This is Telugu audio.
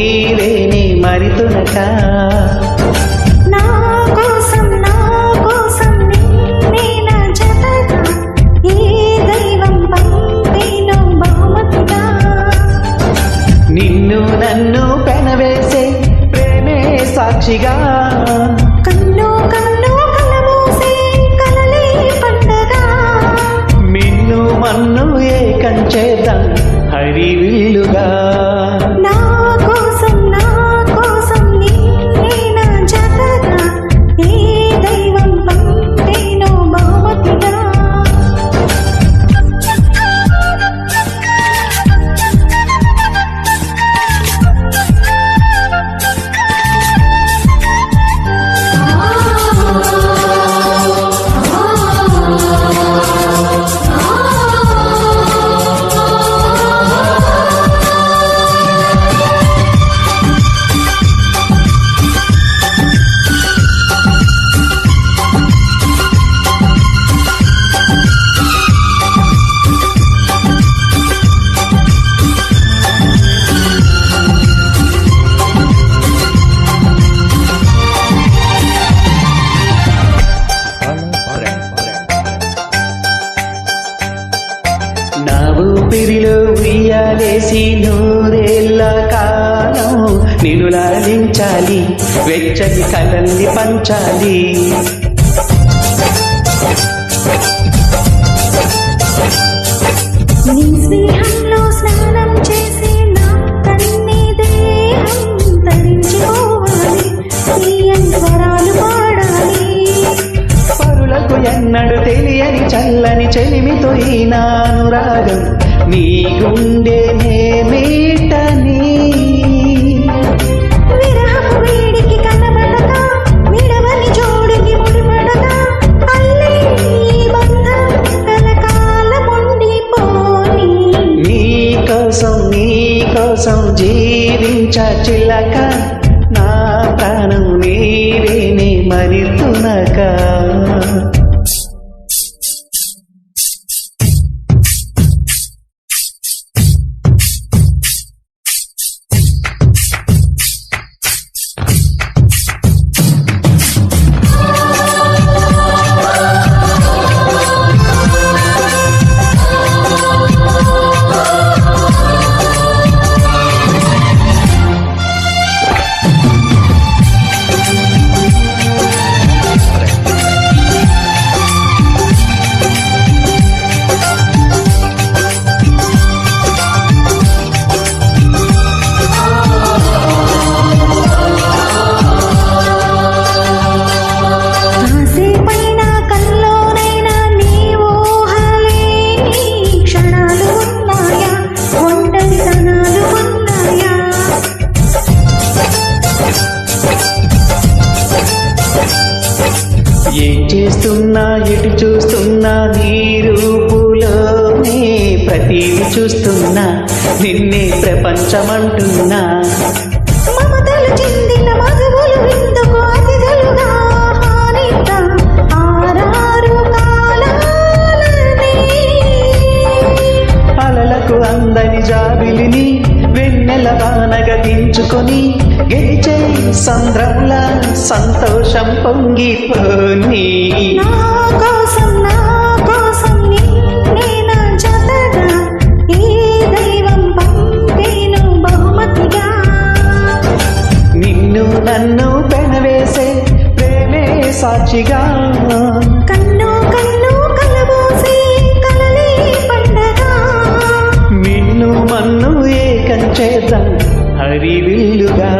నీవేని మరితునక నిన్ను నన్ను పెనవేసే ప్రేమే సాక్షిగా కన్ను కన్ను కలమూసే కలలే పండగ మిన్ను మన్ను ఏకం చేద్దాం హరివిల్లుగా నా కోసం నిన్నే నా జతగా ఏ దైవం పంపేనో బహుమతిగా నా ఊపిరిలో ఉయ్యాలేసి నూరేళ్ల కాలం నిన్ను లాలించాలి వెచ్చని కలల్ని పంచాలి నీ స్నేహంలో స్నానం చేసి నా కన్ని దేహం తరించిపోవాలి తీయని స్వరాలు పాడాలి పరులకు ఎన్నడు తెలియని చల్లని చెలిమితో ఈనాను రాగం నీ గుండెనే మీటని విరహపు వేడికి కనబడక విడవని జోడికి ముడిపడక అల్లే ఈ బంధం కలకాలముండిపోని నీ కోసం జీవించ చిలక నా ప్రాణం నీవేని మరితునక కాసేపైనా కల్లోనైనా నీ ఊహలేని క్షణాలు ఉన్నాయా ఒంటరితనాలు ఉన్నాయా ఏం చేస్తున్నా ఎటు చూస్తున్నా నీ రూపులోనే ప్రతిని చూస్తున్నా నిన్నే ప్రపంచమంటున్నా మమతలు చెందిన మధువులు విందుకు అతిథులుగా హానిద్దాం ఆరారు కాలాలని అలలకు అందని జాబిలిని వెన్నెల వానగా దించుకొని గెలిచే సంద్రంలా సంతోషం పొంగిపోని నా కోసం నిన్నే నా జతగా ఏ దైవం పంపేను బహుమతిగా నిన్ను నన్ను పెనవేసే ప్రేమే సాక్షిగా కన్ను కన్ను కలబోసే కలలే పండగ మిన్ను మన్ను ఏకం చేద్దాం హరివిల్లుగా